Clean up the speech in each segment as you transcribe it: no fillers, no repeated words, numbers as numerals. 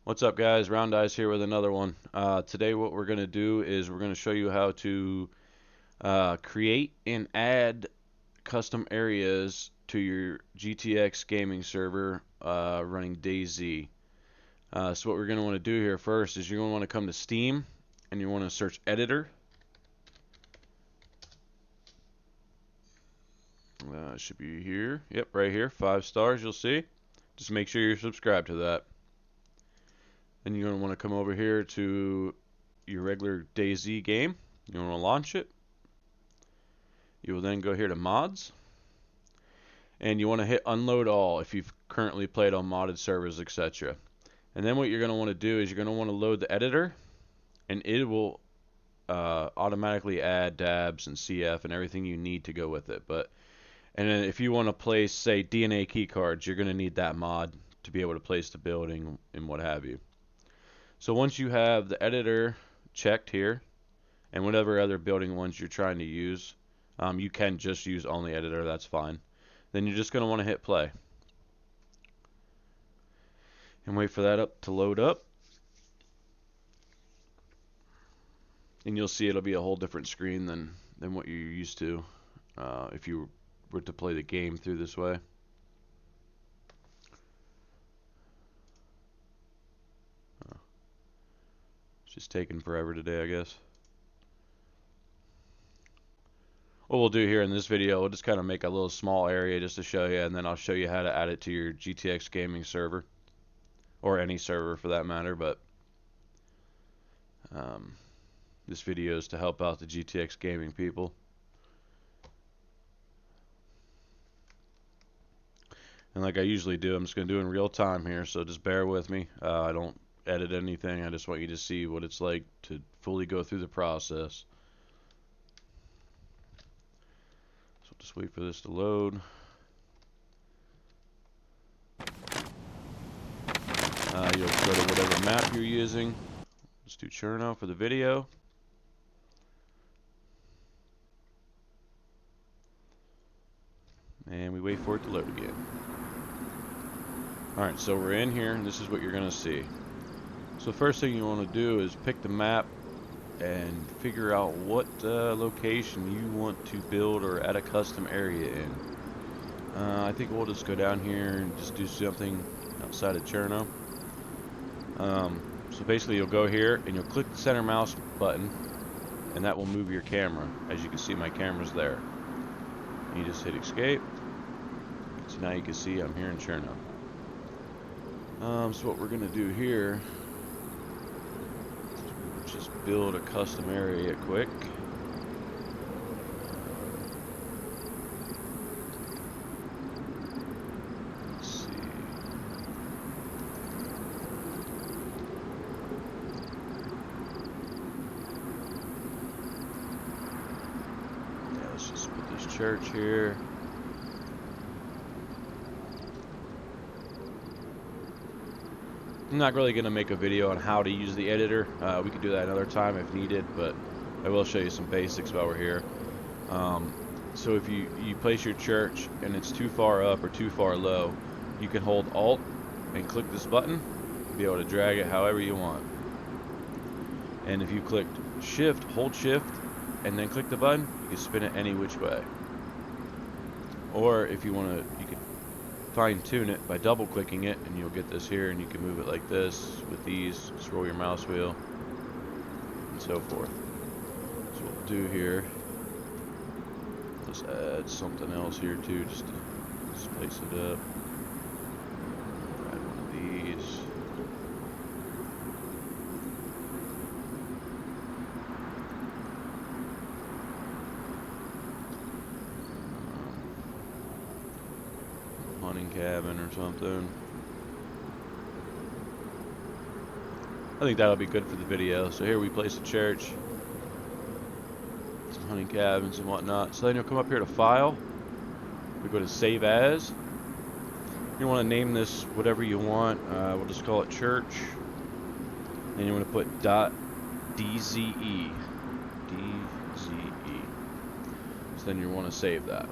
What's up, guys? Dayz here with another one. Today what we're going to do is we're going to show you how to create and add custom areas to your GTX gaming server running Dayz. So what we're going to want to do here first is you're going to want to come to Steam and you want to search editor. It should be here. Yep, right here. 5 stars, you'll see. Just make sure you're subscribed to that. Then you're going to want to come over here to your regular Dayz game. You want to launch it. You will then go here to mods, and you want to hit unload all if you've currently played on modded servers, etc. And then what you're going to want to do is you're going to want to load the editor, and it will automatically add dabs and CF and everything you need to go with it. And then if you want to place, say, DNA key cards, you're going to need that mod to be able to place the building and what have you. So once you have the editor checked here, and whatever other building ones you're trying to use, you can just use only editor, that's fine. Then you're just going to want to hit play. And wait for that to load up. And you'll see it'll be a whole different screen than what you're used to if you were to play the game through this way. It's just taking forever today, I guess. What we'll do here in this video, we'll just kind of make a little small area just to show you, and then I'll show you how to add it to your GTX gaming server, or any server for that matter. But this video is to help out the GTX gaming people. And like I usually do, I'm just going to do it in real time here, so just bear with me. I don't edit anything, I just want you to see what it's like to fully go through the process. So just wait for this to load. You'll go to whatever map you're using. Let's do Cherno for the video. And we wait for it to load again. Alright, so we're in here, and this is what you're going to see. So first thing you want to do is pick the map and figure out what location you want to build or add a custom area in. I think we'll just go down here and just do something outside of Cherno. So basically you'll go here and you'll click the center mouse button, and that will move your camera. As you can see, my camera's there. And you just hit escape. So now you can see I'm here in Cherno. So what we're going to do here is just build a custom area quick. Let's see. Yeah, let's just put this church here. I'm not really going to make a video on how to use the editor. We could do that another time if needed, but I will show you some basics while we're here. So if you place your church and it's too far up or too far low, you can hold Alt and click this button and be able to drag it however you want. And if you clicked Shift, hold Shift, and then click the button, you can spin it any which way. Or if you want to, you can fine-tune it by double-clicking it, and you'll get this here, and you can move it like this with these. Just roll your mouse wheel and so forth. So what we'll do here, let's add something else here too, just to spice it up. Add one of these. Hunting cabin or something. I think that'll be good for the video. So here we place a church, some hunting cabins and whatnot. So then you'll come up here to File. We go to Save As. You want to name this whatever you want. We'll just call it Church. And you want to put .dze. DZE. So then you want to save that.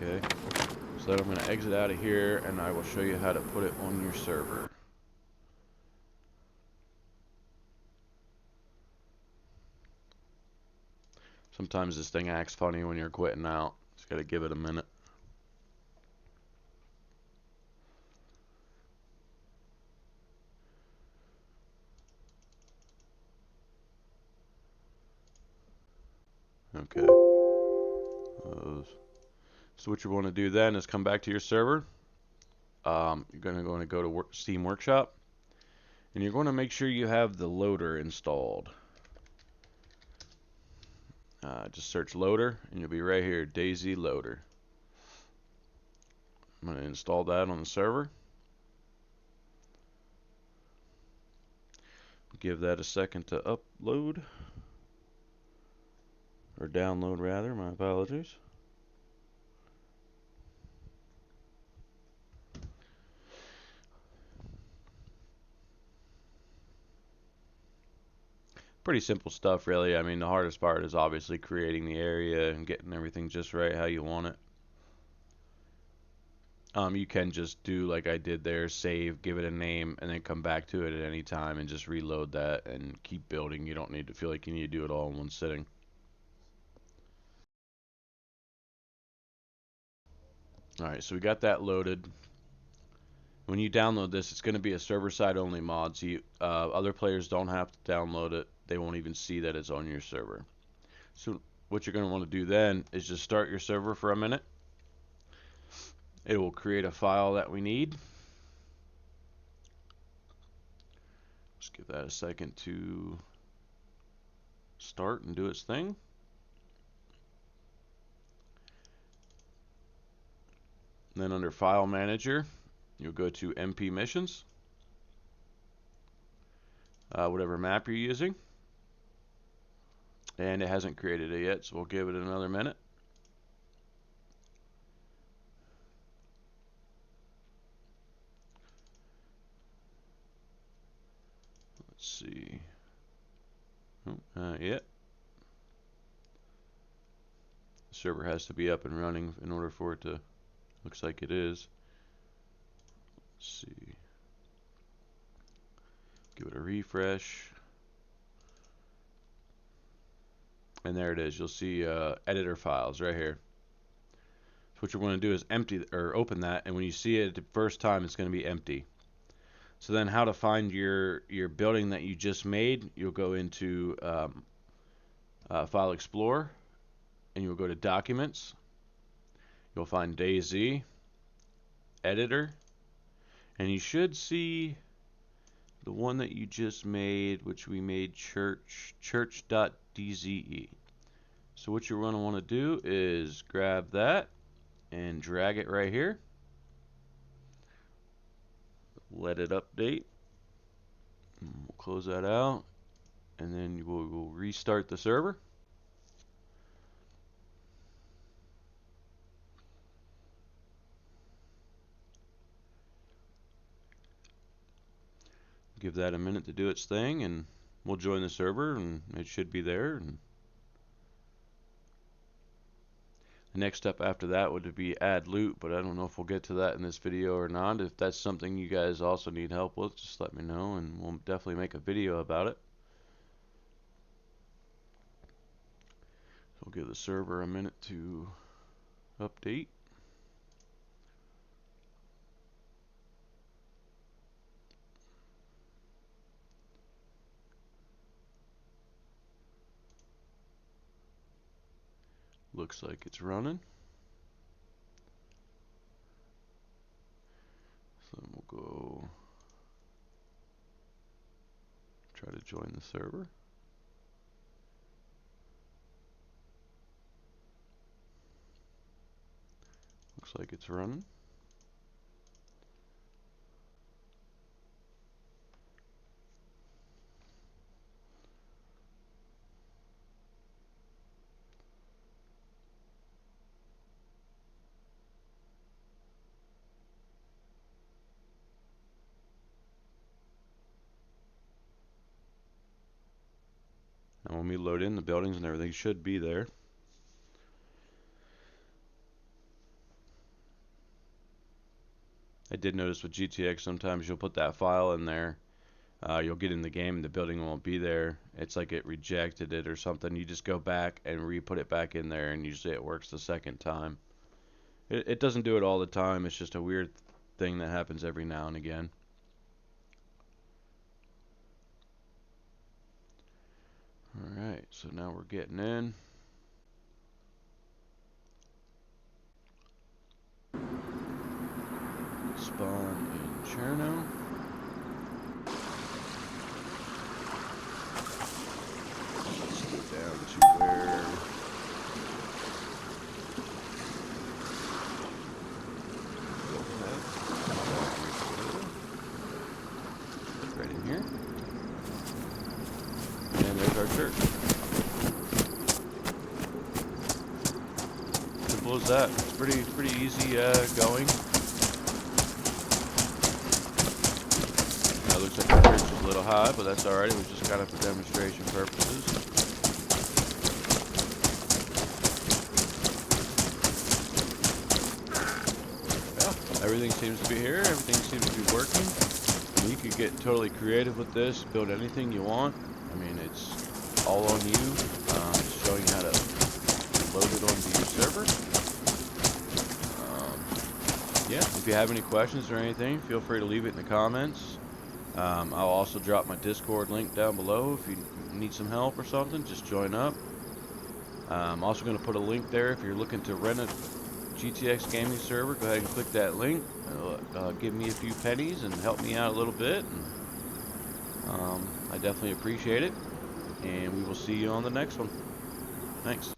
Okay, so then I'm going to exit out of here, and I will show you how to put it on your server. Sometimes this thing acts funny when you're quitting out. Just gotta give it a minute. Okay. So what you want to do then is come back to your server. You're going to go to Steam Workshop, and you're going to make sure you have the loader installed. Just search loader, and you'll be right here, Dayz loader. I'm going to install that on the server. Give that a second to upload, or download rather, my apologies. Pretty simple stuff, really. I mean, the hardest part is obviously creating the area and getting everything just right how you want it. You can just do like I did there, save, give it a name, and then come back to it at any time and just reload that and keep building. You don't need to feel like you need to do it all in one sitting. Alright, so we got that loaded. When you download this, it's going to be a server-side only mod, so other players don't have to download it. They won't even see that it's on your server. So what you're going to want to do then is just start your server for a minute. It will create a file that we need. Just give that a second to start and do its thing. And then under File Manager, you'll go to MP Missions, whatever map you're using. And it hasn't created it yet, so we'll give it another minute. Let's see. Yet. The server has to be up and running in order for it to, looks like it is. Let's see. Give it a refresh. And there it is. You'll see editor files right here. So what you're going to do is empty or open that, and when you see it the first time, it's going to be empty. So then, how to find your building that you just made? You'll go into File Explorer, and you'll go to Documents. You'll find Dayz, Editor, and you should see the one that you just made, which we made church.dze. So what you're going to want to do is grab that and drag it right here. Let it update. We'll close that out, and then we'll restart the server. Give that a minute to do its thing, and we'll join the server, and it should be there. And the next step after that would be add loot, but I don't know if we'll get to that in this video or not. If that's something you guys also need help with, just let me know, and we'll definitely make a video about it. So we'll give the server a minute to update. Looks like it's running. So then we'll go try to join the server. Looks like it's running. And when we load in, the buildings and everything should be there. I did notice with GTX sometimes you'll put that file in there You'll get in the game and the building won't be there. It's like it rejected it or something. You just go back and re-put it back in there, and usually it works the second time. It doesn't do it all the time. It's just a weird thing that happens every now and again. Alright, so now we're getting in. Spawn in Cherno. Let's get down to where... Right in here. And there's our church. Simple as that. It's pretty easy going. Looks like the church is a little high, but that's alright. It was just kind of for demonstration purposes. Yeah, everything seems to be here. Everything seems to be working. You could get totally creative with this, build anything you want. I mean, it's all on you. Just showing you how to load it onto your server. Yeah, if you have any questions or anything, feel free to leave it in the comments. I'll also drop my Discord link down below if you need some help or something. Just join up. I'm also going to put a link there if you're looking to rent a GTXGaming server. Go ahead and click that link. It'll give me a few pennies and help me out a little bit. And, I definitely appreciate it. And we will see you on the next one. Thanks.